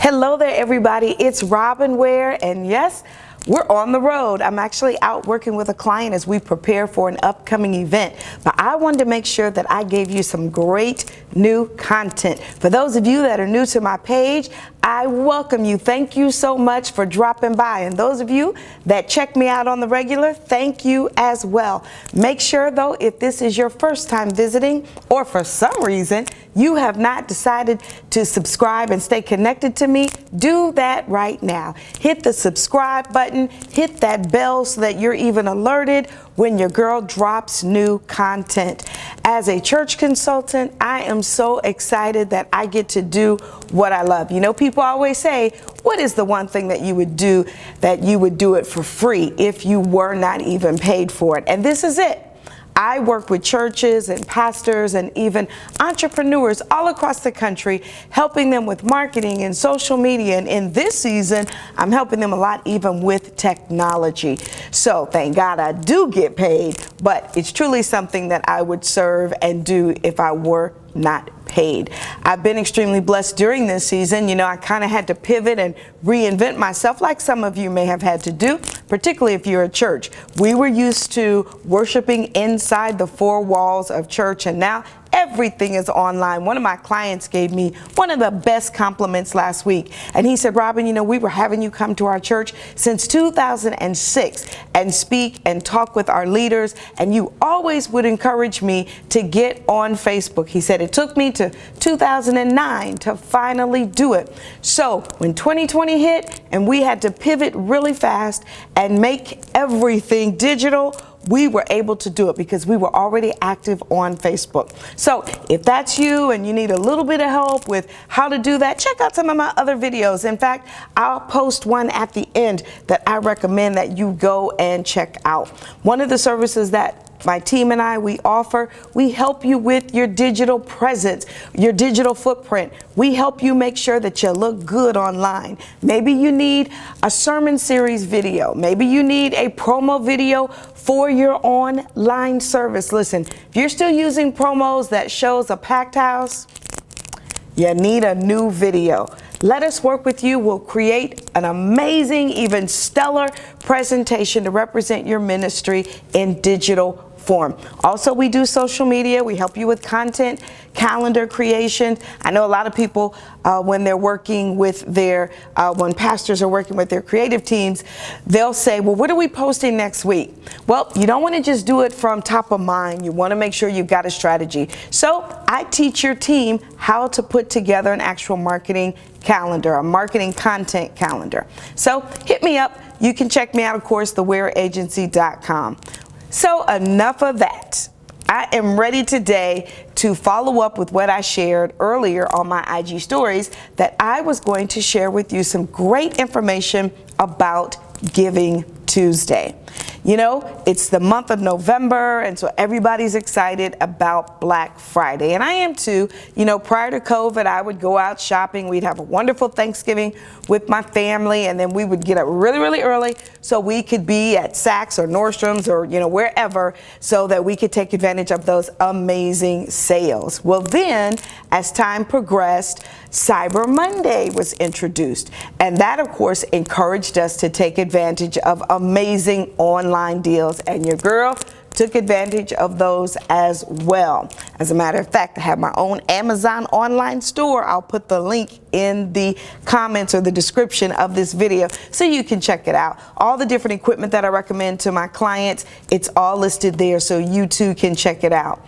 Hello there, everybody. It's Robin Ware, and yes, we're on the road. I'm actually out working with a client as we prepare for an upcoming event, but I wanted to make sure that I gave you some great new content. For those of you that are new to my page, I welcome you. Thank you so much for dropping by. And those of you that check me out on the regular, thank you as well. Make sure though, if this is your first time visiting, or for some reason you have not decided to subscribe and stay connected to me, do that right now. Hit the subscribe button, hit that bell so that you're even alerted when your girl drops new content. As a church consultant, I am so excited that I get to do what I love. You know, people always say, what is the one thing that you would do it for free if you were not even paid for it? And this is it. I work with churches and pastors and even entrepreneurs all across the country, helping them with marketing and social media. And in this season, I'm helping them a lot even with technology. So thank God I do get paid, but it's truly something that I would serve and do if I were not paid. I've been extremely blessed during this season. You know, I kind of had to pivot and reinvent myself like some of you may have had to do, particularly if you're a church. We were used to worshiping inside the four walls of church, and now everything is online. One of my clients gave me one of the best compliments last week. And he said, Robin, you know, we were having you come to our church since 2006 and speak and talk with our leaders. And you always would encourage me to get on Facebook. He said, it took me to 2009 to finally do it. So when 2020 hit and we had to pivot really fast and make everything digital, we were able to do it because we were already active on Facebook. So if that's you and you need a little bit of help with how to do that, check out some of my other videos. In fact, I'll post one at the end that I recommend that you go and check out. One of the services that my team and we offer, we help you with your digital presence, your digital footprint. We help you make sure that you look good online. Maybe you need a sermon series video. Maybe you need a promo video for your online service. Listen, if you're still using promos that shows a packed house, you need a new video. Let us work with you. We'll create an amazing, even stellar presentation to represent your ministry in digital form. Also, we do social media. We help you with content, calendar creation. I know a lot of people, when they're working with their, when pastors are working with their creative teams, they'll say, well, what are we posting next week? Well, you don't want to just do it from top of mind. You want to make sure you've got a strategy. So I teach your team how to put together an actual marketing calendar, a marketing content calendar. So hit me up. You can check me out, of course, thewareagency.com. So enough of that. I am ready today to follow up with what I shared earlier on my IG stories, that I was going to share with you some great information about Giving Tuesday. You know, it's the month of November, and so everybody's excited about Black Friday. And I am too. You know, prior to COVID, I would go out shopping. We'd have a wonderful Thanksgiving with my family, and then we would get up really, really early so we could be at Saks or Nordstrom's or, you know, wherever, so that we could take advantage of those amazing sales. Well, then, as time progressed, Cyber Monday was introduced. And that, of course, encouraged us to take advantage of amazing online deals. And your girl took advantage of those as well. As a matter of fact, I have my own Amazon online store. I'll put the link in the comments or the description of this video so you can check it out. All the different equipment that I recommend to my clients, it's all listed there so you too can check it out.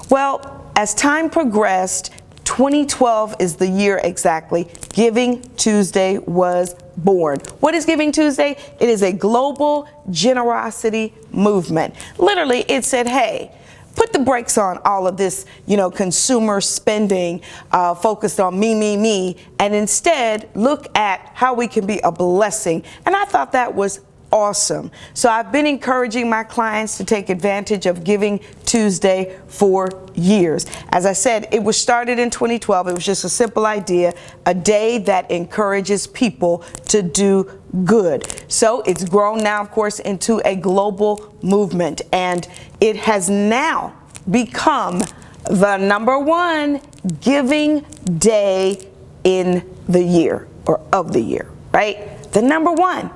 Well, as time progressed, 2012 is the year exactly Giving Tuesday was born. What is Giving Tuesday? It is a global generosity movement. Literally, it said, hey, put the brakes on all of this, you know, consumer spending focused on me, and instead look at how we can be a blessing. And I thought that was awesome. So I've been encouraging my clients to take advantage of Giving Tuesday for years. As I said, it was started in 2012. It was just a simple idea, a day that encourages people to do good. So it's grown now, of course, into a global movement, and it has now become the #1 giving day in the year. or of the year, right? The number one.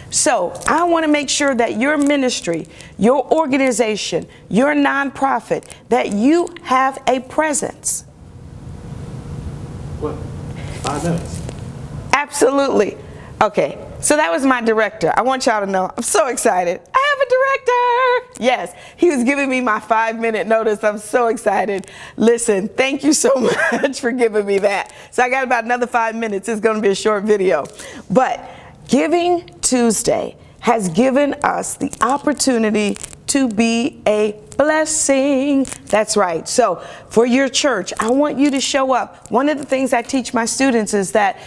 So I want to make sure that your ministry, your organization, your nonprofit, that you have a presence. What? 5 minutes. Absolutely. Okay, so that was my director. I want y'all to know I'm so excited. I have a director. Yes, he was giving me my 5-minute notice. I'm so excited. Listen, thank you so much for giving me that. So I got about another 5 minutes. It's going to be a short video. But Giving Tuesday has given us the opportunity to be a blessing. That's right. So for your church, I want you to show up. One of the things I teach my students is that,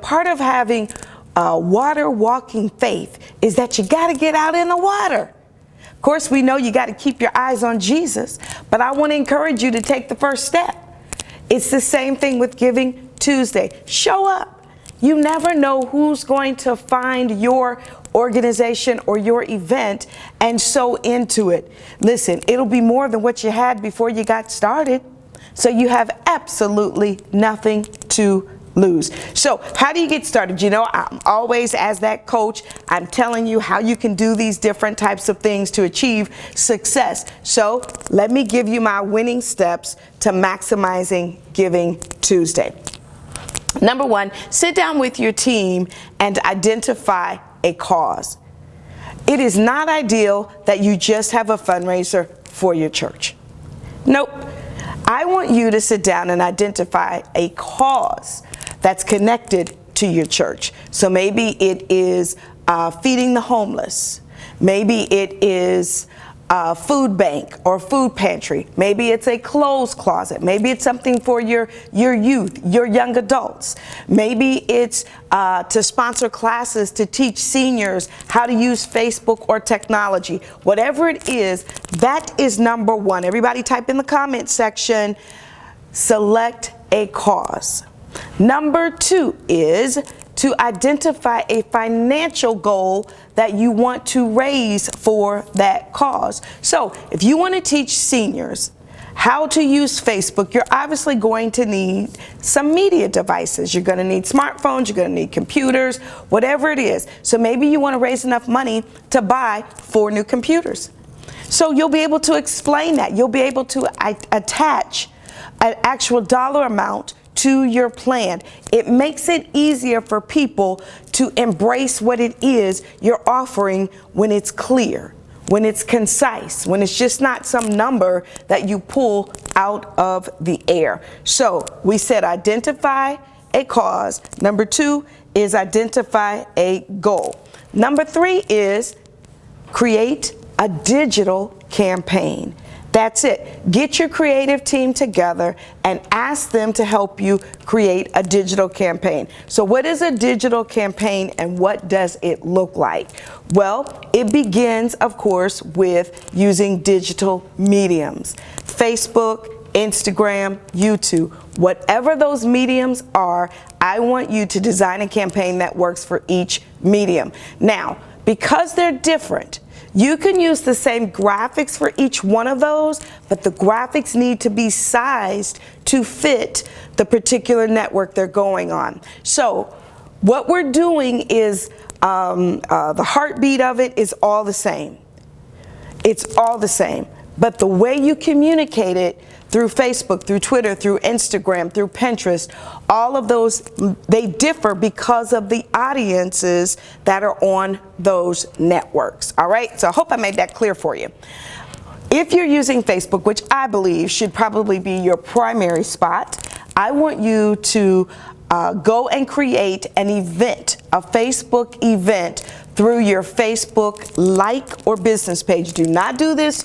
part of having water walking faith is that you got to get out in the water. Of course, we know you got to keep your eyes on Jesus, but I want to encourage you to take the first step. It's the same thing with Giving Tuesday. Show up. You never know who's going to find your organization or your event and sow into it. Listen, it'll be more than what you had before you got started. So you have absolutely nothing to lose. So how do you get started? I'm always, as that coach, I'm telling you how you can do these different types of things to achieve success. So let me give you my winning steps to maximizing Giving Tuesday. Number one, sit down with your team and identify a cause. It is not ideal that you just have a fundraiser for your church. Nope. I want you to sit down and identify a cause that's connected to your church. So maybe it is feeding the homeless. Maybe it is food bank or food pantry. Maybe it's a clothes closet. Maybe it's something for your youth, your young adults. Maybe it's to sponsor classes to teach seniors how to use Facebook or technology. Whatever it is, that is number one. Everybody type in the comment section, select a cause. Number two is to identify a financial goal that you want to raise for that cause. So if you want to teach seniors how to use Facebook, you're obviously going to need some media devices. You're going to need smartphones, you're going to need computers, whatever it is. So maybe you want to raise enough money to buy 4 new computers. So you'll be able to explain that. You'll be able to attach an actual dollar amount to your plan. It makes it easier for people to embrace what it is you're offering when it's clear, when it's concise, when it's just not some number that you pull out of the air. So we said identify a cause. Number 2 is identify a goal. Number 3 is create a digital campaign. That's it. Get your creative team together and ask them to help you create a digital campaign. So what is a digital campaign and what does it look like? Well, it begins, of course, with using digital mediums. Facebook, Instagram, YouTube, whatever those mediums are, I want you to design a campaign that works for each medium. Now, because they're different, you can use the same graphics for each one of those, but the graphics need to be sized to fit the particular network they're going on. So what we're doing is the heartbeat of it is all the same. It's all the same. But the way you communicate it through Facebook, through Twitter, through Instagram, through Pinterest, all of those, they differ because of the audiences that are on those networks. All right, so I hope I made that clear for you. If you're using Facebook, which I believe should probably be your primary spot, I want you to go and create an event, a Facebook event through your Facebook like or business page. Do not do this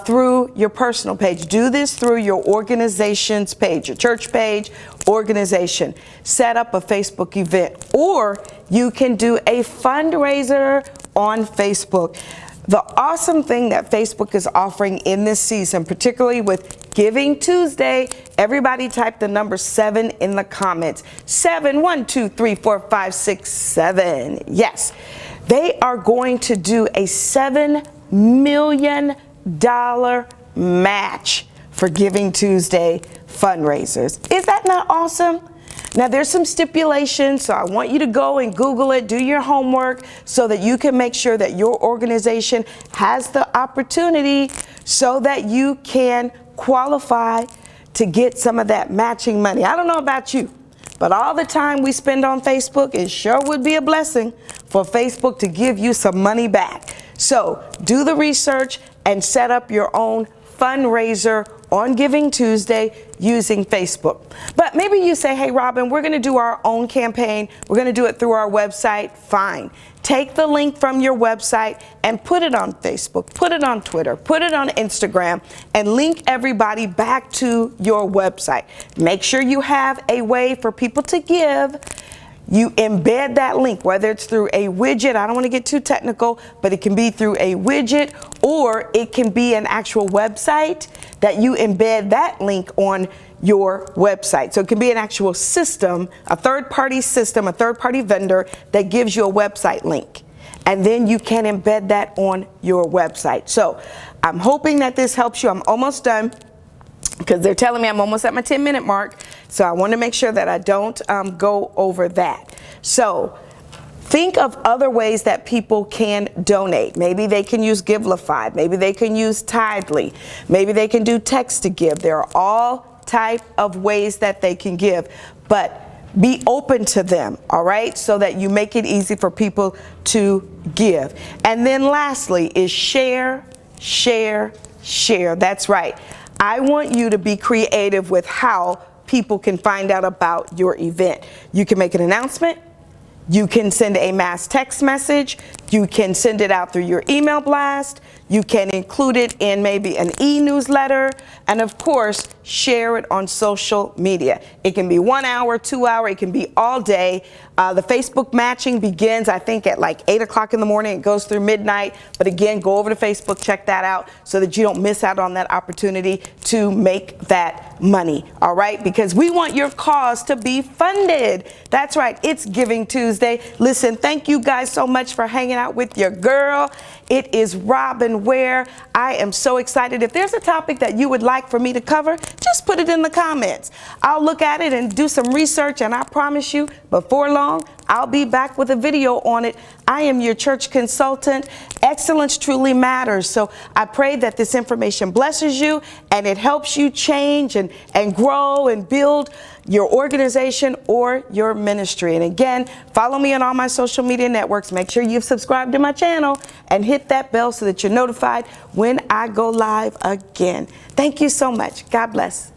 through your personal page. Do this through your organization's page, your church page, organization. Set up a Facebook event, or you can do a fundraiser on Facebook. The awesome thing that Facebook is offering in this season, particularly with Giving Tuesday, everybody type the number 7 in the comments. 7, 1, 2, 3, 4, 5, 6, 7. Yes, they are going to do a $7 million match for Giving Tuesday fundraisers. Is that not awesome? Now there's some stipulations, so I want you to go and Google it, do your homework so that you can make sure that your organization has the opportunity so that you can qualify to get some of that matching money. I don't know about you, but all the time we spend on Facebook, it sure would be a blessing for Facebook to give you some money back. So do the research and set up your own fundraiser on Giving Tuesday using Facebook. But maybe you say, hey, Robin, we're going to do our own campaign. We're going to do it through our website. Fine. Take the link from your website and put it on Facebook, put it on Twitter, put it on Instagram, and link everybody back to your website. Make sure you have a way for people to give. You embed that link, whether it's through a widget. I don't want to get too technical, but it can be through a widget, or it can be an actual website that you embed that link on your website. So it can be an actual system, a third-party system, a third-party vendor that gives you a website link. And then you can embed that on your website. So I'm hoping that this helps you. I'm almost done, because they're telling me I'm almost at my 10-minute mark. So I want to make sure that I don't go over that. So think of other ways that people can donate. Maybe they can use Givelify. Maybe they can use Tidely. Maybe they can do text to give. There are all type of ways that they can give, but be open to them, all right, so that you make it easy for people to give. And then lastly is share, share, share. That's right. I want you to be creative with how people can find out about your event. You can make an announcement. You can send a mass text message. You can send it out through your email blast. You can include it in maybe an e-newsletter. And of course, share it on social media. It can be 1 hour, 2 hour, it can be all day. The Facebook matching begins, I think, at like 8 o'clock in the morning. It goes through midnight. But again, go over to Facebook, check that out so that you don't miss out on that opportunity to make that money. All right? Because we want your cause to be funded. That's right. It's Giving Tuesday. Listen, thank you guys so much for hanging out with your girl. It is Robin Ware. I am so excited. If there's a topic that you would like for me to cover, just put it in the comments. I'll look at it and do some research, and I promise you, before long, I'll be back with a video on it. I am your church consultant. Excellence truly matters. So I pray that this information blesses you and it helps you change and grow and build your organization or your ministry. And again, follow me on all my social media networks. Make sure you've subscribed to my channel and hit that bell so that you're notified when I go live again. Thank you so much. God bless.